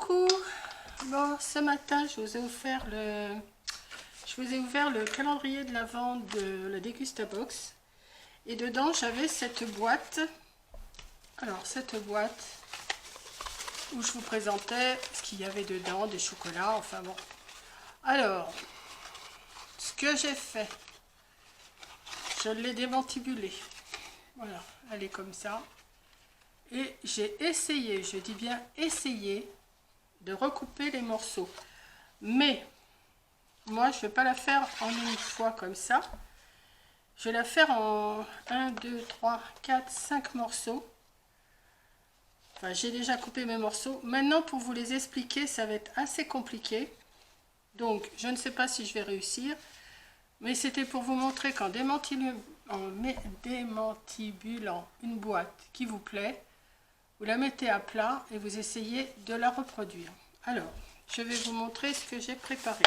Coucou. Bon, ce matin, je vous ai ouvert le calendrier de l'Avent de la Dégustabox. Et dedans, j'avais cette boîte. Alors, cette boîte où je vous présentais ce qu'il y avait dedans, des chocolats, enfin bon. Alors, ce que j'ai fait, je l'ai démantibulée. Voilà, elle est comme ça. Et j'ai essayé, je dis bien essayé, de recouper les morceaux. Mais, moi, je ne vais pas la faire en une fois comme ça. Je vais la faire en 1, 2, 3, 4, 5 morceaux. Enfin, j'ai déjà coupé mes morceaux. Maintenant, pour vous les expliquer, ça va être assez compliqué. Donc, je ne sais pas si je vais réussir. Mais c'était pour vous montrer qu'en démantibulant une boîte qui vous plaît, vous la mettez à plat et vous essayez de la reproduire. Alors, je vais vous montrer ce que j'ai préparé.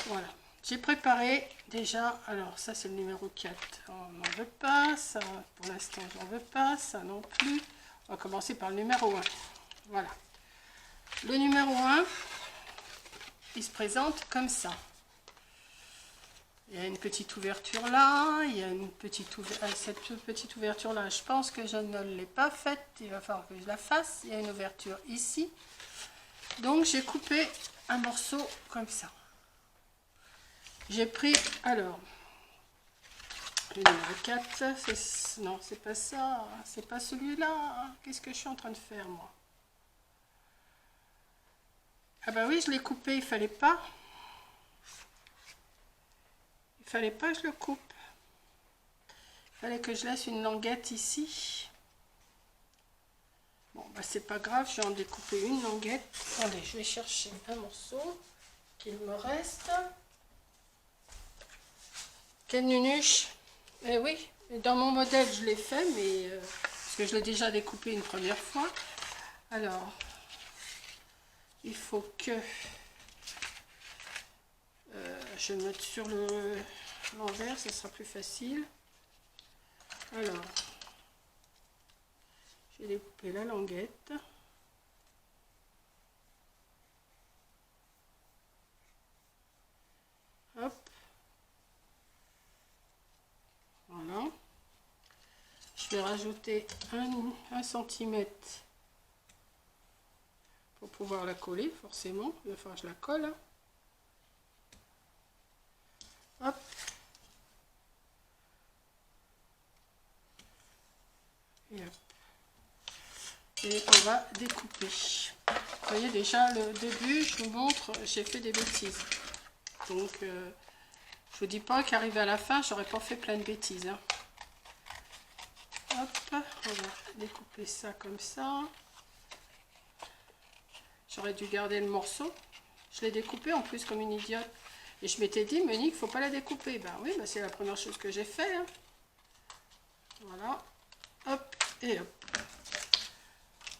Voilà. J'ai préparé déjà, alors ça c'est le numéro 4, on n'en veut pas, ça pour l'instant j'en veux pas, ça non plus. On va commencer par le numéro 1. Voilà. Le numéro 1, il se présente comme ça. Il y a une petite ouverture là, il y a une petite ouverture, cette petite ouverture là, je pense que je ne l'ai pas faite, il va falloir que je la fasse. Il y a une ouverture ici. Donc j'ai coupé un morceau comme ça. J'ai pris, alors, le numéro 4, non, c'est pas ça, c'est pas celui-là. Qu'est-ce que je suis en train de faire, moi? Ah bah oui, je l'ai coupé, il fallait pas. Il fallait pas que je le coupe. Il fallait que je laisse une languette ici. Bon, bah c'est pas grave, je vais en découper une languette. Attendez, je vais chercher un morceau qu'il me reste. Quelle nunuche! Eh oui, dans mon modèle, je l'ai fait, mais parce que je l'ai déjà découpé une première fois. Alors, il faut que je mette sur l'envers, ça sera plus facile. Alors, j'ai découpé la languette. Hop. Voilà. Je vais rajouter 1 cm pour pouvoir la coller, forcément. Il va falloir que je la colle. Hop. Et hop. Et on va découper. Vous voyez déjà le début, je vous montre, j'ai fait des bêtises. Donc, je vous dis pas qu'arrivé à la fin, j'aurais pas fait plein de bêtises. Hein. Hop, on va découper ça comme ça. J'aurais dû garder le morceau. Je l'ai découpé en plus comme une idiote. Et je m'étais dit, Monique, faut pas la découper. Ben oui, ben c'est la première chose que j'ai fait. Hein. Voilà. Hop et hop.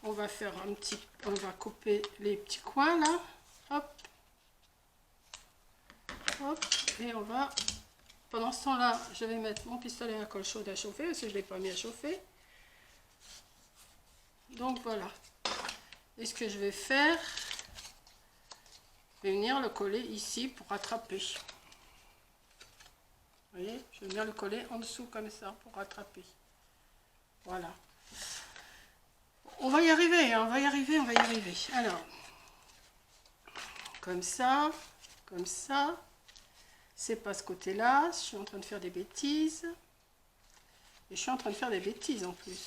On va faire on va couper les petits coins là. Hop. Hop. Et on va, pendant ce temps-là, je vais mettre mon pistolet à colle chaude à chauffer, parce que je ne l'ai pas mis à chauffer. Donc voilà. Et ce que je vais faire, je vais venir le coller ici pour rattraper. Vous voyez, je vais venir le coller en dessous comme ça pour rattraper. Voilà. On va y arriver, hein, on va y arriver, on va y arriver. Alors, comme ça, comme ça. C'est pas ce côté-là, je suis en train de faire des bêtises. Et je suis en train de faire des bêtises en plus.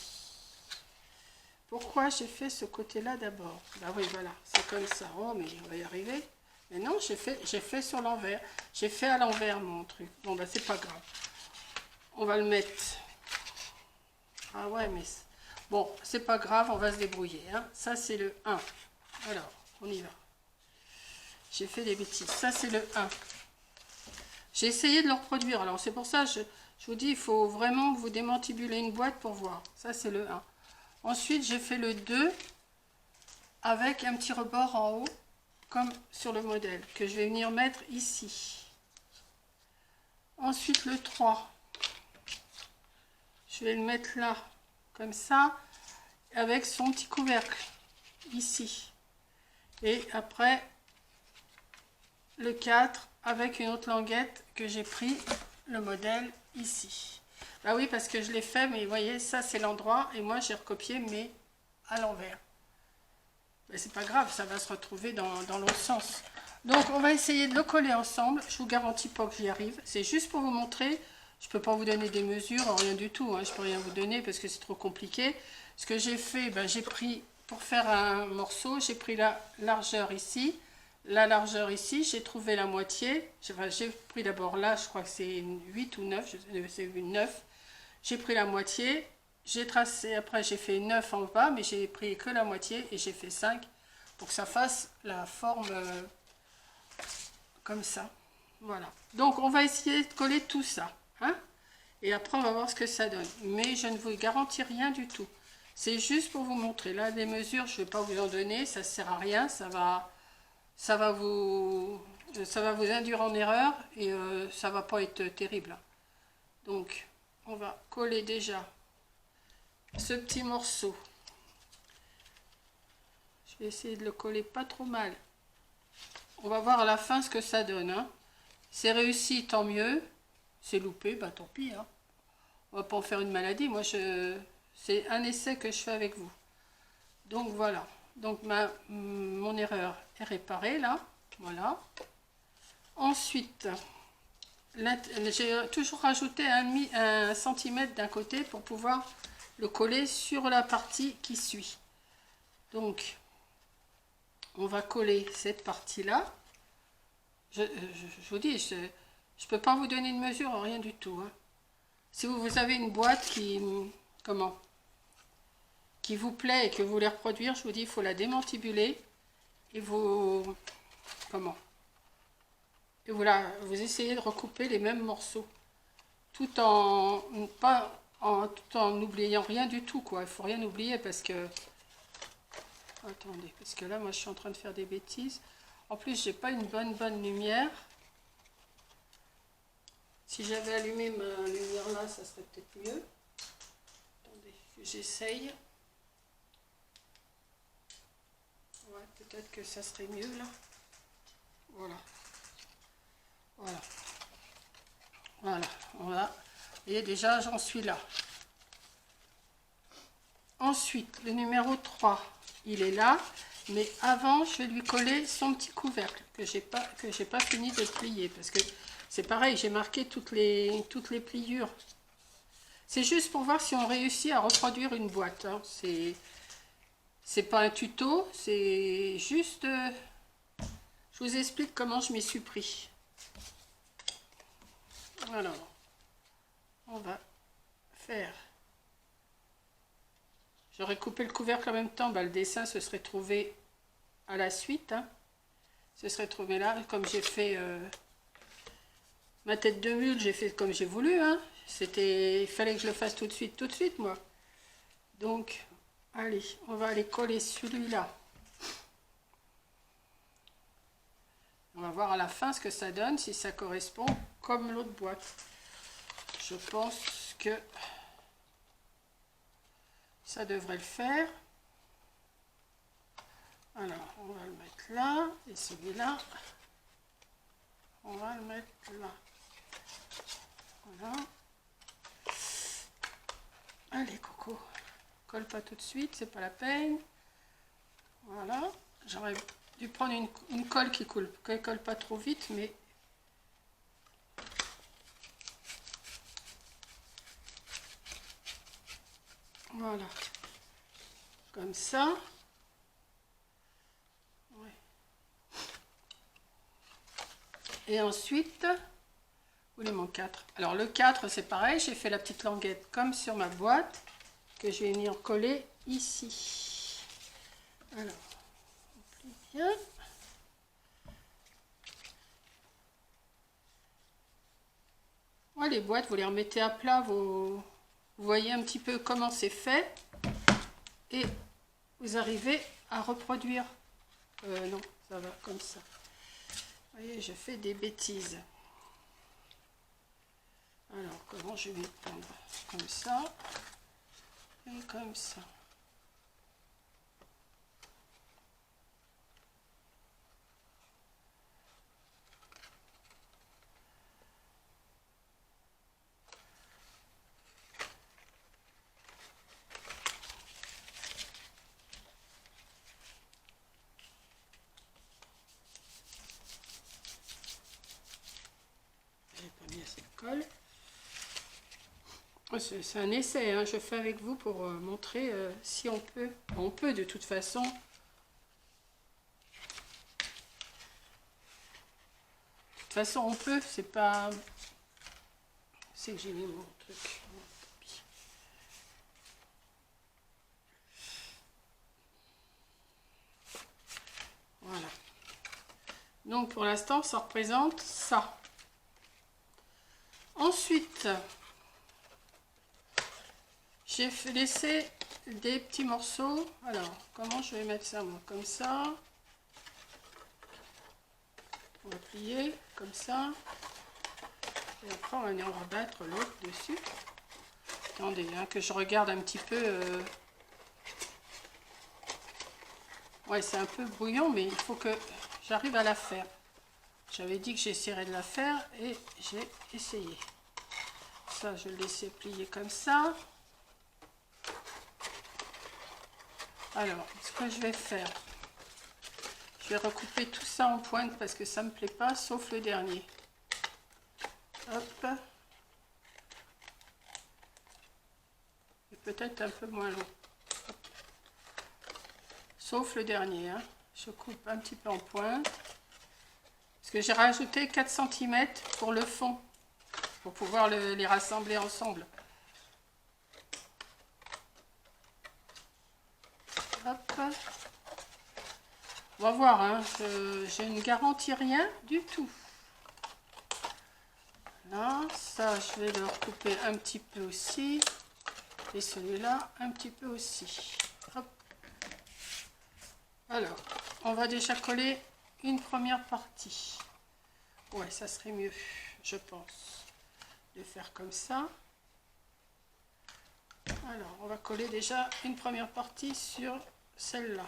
Pourquoi j'ai fait ce côté-là d'abord? Bah oui, voilà, c'est comme ça. Oh, mais on va y arriver. Mais non, j'ai fait sur l'envers. J'ai fait à l'envers mon truc. Bon, bah c'est pas grave. On va le mettre. Ah ouais, mais... Bon, c'est pas grave, on va se débrouiller. Hein. Ça, c'est le 1. Alors, on y va. J'ai fait des bêtises. Ça, c'est le 1. J'ai essayé de le reproduire. Alors, c'est pour ça, je vous dis, il faut vraiment que vous démantibulez une boîte pour voir. Ça, c'est le 1. Ensuite, j'ai fait le 2 avec un petit rebord en haut, comme sur le modèle, que je vais venir mettre ici. Ensuite, le 3. Je vais le mettre là, comme ça, avec son petit couvercle. ici. Et après, le 4 avec une autre languette que j'ai pris le modèle ici. Bah oui, parce que je l'ai fait, mais vous voyez, ça c'est l'endroit, et moi j'ai recopié, mais à l'envers. Mais c'est pas grave, ça va se retrouver dans l'autre sens. Donc on va essayer de le coller ensemble. Je vous garantis pas que j'y arrive. C'est juste pour vous montrer. Je peux pas vous donner des mesures, rien du tout. Hein. Je peux rien vous donner parce que c'est trop compliqué. Ce que j'ai fait, ben, j'ai pris, pour faire un morceau, j'ai pris la largeur ici. La largeur ici, j'ai trouvé la moitié. Enfin, j'ai pris d'abord là, je crois que c'est 8 ou 9, c'est 9. J'ai pris la moitié, j'ai tracé, après j'ai fait 9 en bas, mais j'ai pris que la moitié et j'ai fait 5 pour que ça fasse la forme comme ça. Voilà. Donc on va essayer de coller tout ça. Hein, et après on va voir ce que ça donne. Mais je ne vous garantis rien du tout. C'est juste pour vous montrer. Là, les mesures, je ne vais pas vous en donner, ça ne sert à rien, ça va vous induire en erreur et ça va pas être terrible. Donc on va coller déjà ce petit morceau. Je vais essayer de le coller pas trop mal. On va voir à la fin ce que ça donne. Hein. C'est réussi, tant mieux. C'est loupé, bah tant pis. Hein. On va pas en faire une maladie. Moi, c'est un essai que je fais avec vous. Donc voilà. Donc mon erreur est réparée là. Voilà. Ensuite, j'ai toujours rajouté un centimètre d'un côté pour pouvoir le coller sur la partie qui suit. Donc, on va coller cette partie-là. Je vous dis, je ne peux pas vous donner une mesure, rien du tout. Hein. Si vous avez une boîte qui vous plaît et que vous voulez reproduire, je vous dis, il faut la démantibuler et vous essayez de recouper les mêmes morceaux tout en n'oubliant rien du tout, quoi. Il faut rien oublier parce que attendez, parce que là moi je suis en train de faire des bêtises. En plus j'ai pas une bonne lumière. Si j'avais allumé ma lumière là, ça serait peut-être mieux. Attendez, j'essaye. Ouais, peut-être que ça serait mieux là. Voilà. Voilà. Voilà. Voilà. Et déjà, j'en suis là. Ensuite, le numéro 3, il est là. Mais avant, je vais lui coller son petit couvercle que j'ai pas fini de plier. Parce que c'est pareil, j'ai marqué toutes les pliures. C'est juste pour voir si on réussit à reproduire une boîte. Hein. C'est pas un tuto, c'est juste... je vous explique comment je m'y suis pris. Alors, on va faire... J'aurais coupé le couvercle en même temps, bah, le dessin se serait trouvé à la suite. Hein. Se serait trouvé là, comme j'ai fait ma tête de mule, j'ai fait comme j'ai voulu. Hein. Il fallait que je le fasse tout de suite, moi. Donc, allez, on va aller coller celui-là. On va voir à la fin ce que ça donne, si ça correspond comme l'autre boîte. Je pense que ça devrait le faire. Alors, on va le mettre là, et celui-là, on va le mettre là. Voilà. Allez, Coco, colle pas tout de suite, c'est pas la peine. Voilà, j'aurais dû prendre une colle qui colle pas trop vite, mais... Voilà, comme ça. Ouais. Et ensuite, où est mon 4? Alors le 4, c'est pareil, j'ai fait la petite languette comme sur ma boîte, que je vais venir coller ici. Alors, on plie bien. Ouais, les boîtes, vous les remettez à plat, vous voyez un petit peu comment c'est fait et vous arrivez à reproduire. Non, ça va comme ça. Vous voyez, je fais des bêtises. Alors, comment je vais prendre? Comme ça et comme ça. C'est un essai, hein, je fais avec vous pour montrer si on peut. On peut de toute façon. De toute façon, on peut, c'est pas... C'est que j'ai mis mon truc. Voilà. Donc pour l'instant, ça représente ça. Ensuite, j'ai laissé des petits morceaux. Alors, comment je vais mettre ça, moi? Comme ça. On va plier, comme ça. Et après, on va battre l'autre dessus. Attendez, hein, que je regarde un petit peu. Ouais, c'est un peu brouillon, mais il faut que j'arrive à la faire. J'avais dit que j'essaierais de la faire et j'ai essayé. Ça, je vais le laisser plier comme ça. Alors, ce que je vais faire, je vais recouper tout ça en pointe parce que ça ne me plaît pas, sauf le dernier. Hop. Et peut-être un peu moins long. Sauf le dernier, hein. Je coupe un petit peu en pointe. Parce que j'ai rajouté 4 cm pour le fond. Pour pouvoir les rassembler ensemble. Hop. On va voir, hein. Je ne garantis rien du tout. Là, ça, je vais le recouper un petit peu aussi. Et celui-là, un petit peu aussi. Hop. Alors, on va déjà coller une première partie. Ouais, ça serait mieux, je pense, de faire comme ça. Alors, on va coller déjà une première partie sur celle-là.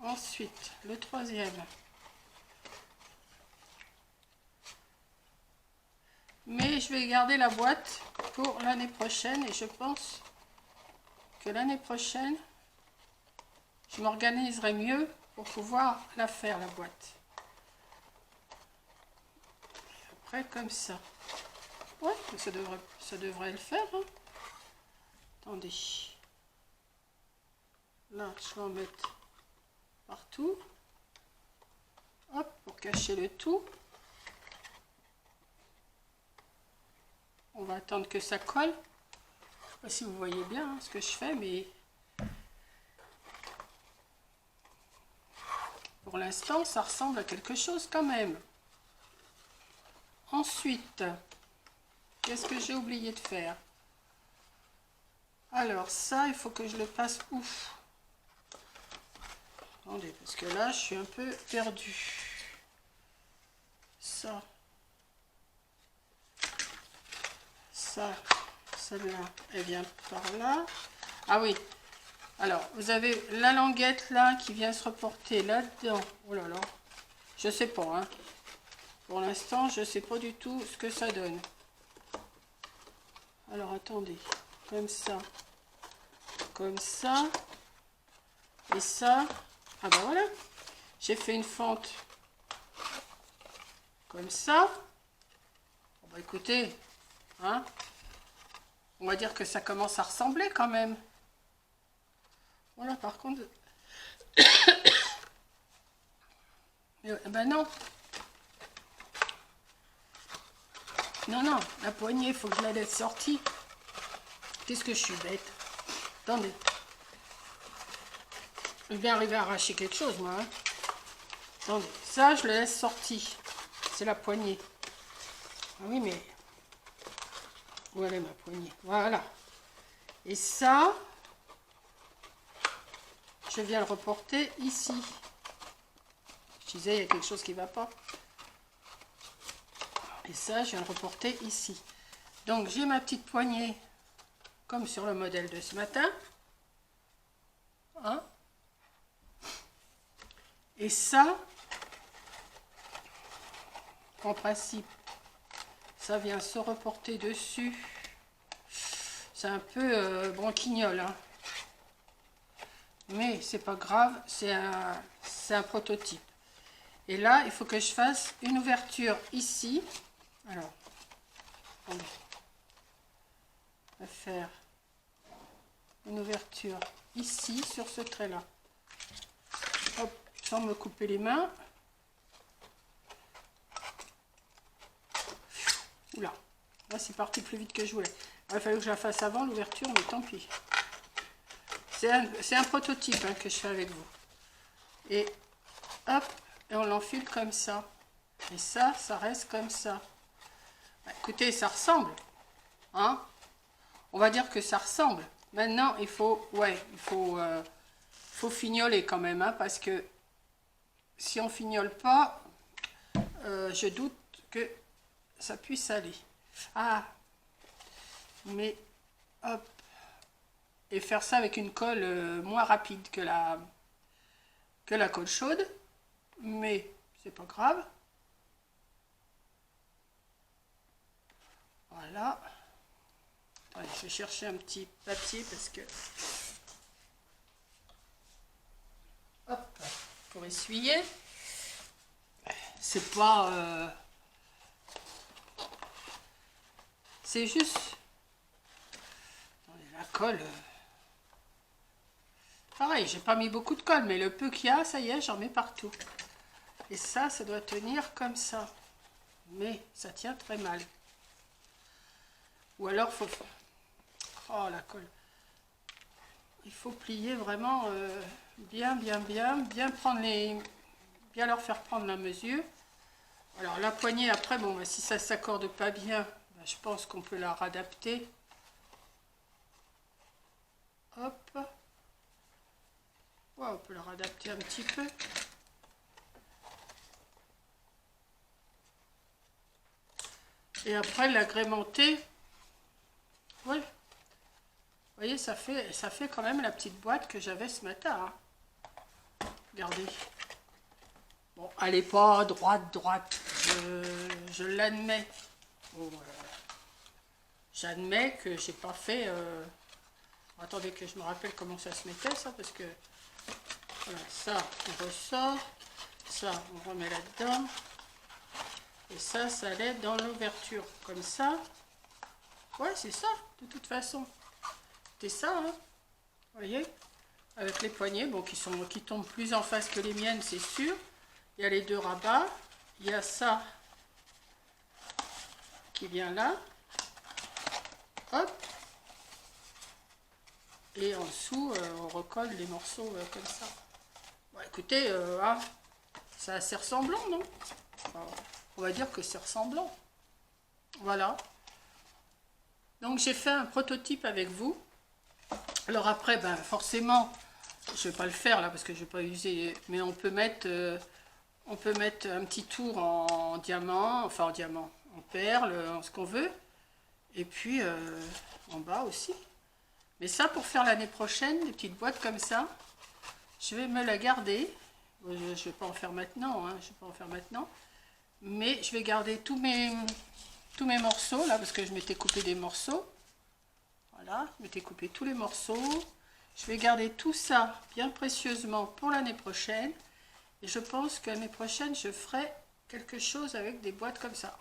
Ensuite, le troisième. Mais je vais garder la boîte pour l'année prochaine et je pense que l'année prochaine, je m'organiserai mieux pour pouvoir la faire, la boîte. Après, comme ça. Ouais, ça devrait le faire. Hein. Attendez. Là, je vais en mettre partout. Hop, pour cacher le tout. On va attendre que ça colle. Je ne sais pas si vous voyez bien hein, ce que je fais, mais pour l'instant, ça ressemble à quelque chose quand même. Ensuite, qu'est-ce que j'ai oublié de faire? Alors ça, il faut que je le passe où? Attendez, parce que là, je suis un peu perdue. Ça. Ça, celle-là, elle vient par là. Ah oui. Alors, vous avez la languette là qui vient se reporter là-dedans. Oh là là. Je sais pas, hein. Pour l'instant, je sais pas du tout ce que ça donne. Alors, attendez. Comme ça. Comme ça. Et ça. Ah ben voilà. J'ai fait une fente. Comme ça. Bon bah écoutez. Hein, on va dire que ça commence à ressembler quand même. Voilà, par contre... ben non. Non, non, la poignée, il faut que je la laisse sortie. Qu'est-ce que je suis bête. Attendez. Je vais arriver à arracher quelque chose, moi. Hein. Attendez, ça, je le laisse sorti. C'est la poignée. Ah oui, mais... Où elle est ma poignée? Voilà. Et ça, je viens le reporter ici. Je disais, il y a quelque chose qui ne va pas. Et ça, je viens le reporter ici. Donc, j'ai ma petite poignée, comme sur le modèle de ce matin. Hein? Et ça, en principe, ça vient se reporter dessus. C'est un peu branquignol, hein. Mais c'est pas grave, c'est un prototype. Et là, il faut que je fasse une ouverture ici. Alors, attendez. On va faire une ouverture ici sur ce trait là. Hop, sans me couper les mains. Oula, là c'est parti plus vite que je voulais. Il fallait que je la fasse avant l'ouverture, mais tant pis. C'est un prototype hein, que je fais avec vous. Et hop, et on l'enfile comme ça. Et ça reste comme ça. Bah, écoutez, ça ressemble. Hein? On va dire que ça ressemble. Maintenant, il faut fignoler quand même, hein, parce que si on fignole pas, je doute que ça puisse aller. Ah, mais hop, et faire ça avec une colle moins rapide que la colle chaude, mais c'est pas grave. Voilà. Allez, je vais chercher un petit papier parce que hop, pour essuyer. C'est pas c'est juste la colle. Pareil, j'ai pas mis beaucoup de colle, mais le peu qu'il y a, ça y est, j'en mets partout. Et ça doit tenir comme ça. Mais ça tient très mal. Ou alors, faut... Oh, la colle. Il faut plier vraiment bien prendre bien leur faire prendre la mesure. Alors, la poignée, après, bon, bah, si ça ne s'accorde pas bien, bah, je pense qu'on peut la réadapter. Hop. Ouais, on peut la réadapter un petit peu. Et après, l'agrémenter. Ouais. Vous voyez, ça fait quand même la petite boîte que j'avais ce matin. Hein. Regardez. Bon, elle n'est pas droite. Je l'admets. Bon, j'admets que j'ai pas fait... Attendez que je me rappelle comment ça se mettait, ça, parce que... Voilà, ça, on ressort. Ça, on remet là-dedans. Et ça allait dans l'ouverture. Comme ça. Ouais, c'est ça, de toute façon. C'est ça, hein. Vous voyez, avec les poignets, bon, qui tombent plus en face que les miennes, c'est sûr. Il y a les deux rabats. Il y a ça qui vient là. Hop. Et en dessous, on recolle les morceaux comme ça. Bon, écoutez, hein, c'est assez ressemblant, non? Enfin, on va dire que c'est ressemblant. Voilà. Donc, j'ai fait un prototype avec vous. Alors après, ben, forcément, je ne vais pas le faire là parce que je ne vais pas user, mais on peut mettre un petit tour en diamant, enfin en diamant, en perle, en ce qu'on veut. Et puis en bas aussi. Mais ça, pour faire l'année prochaine, des petites boîtes comme ça, je vais me la garder. Je ne vais pas en faire maintenant, hein, je vais pas en faire maintenant. Mais je vais garder tous mes morceaux là parce que je m'étais coupé des morceaux. Voilà, je m'étais coupé tous les morceaux. Je vais garder tout ça bien précieusement pour l'année prochaine. Et je pense que l'année prochaine, je ferai quelque chose avec des boîtes comme ça.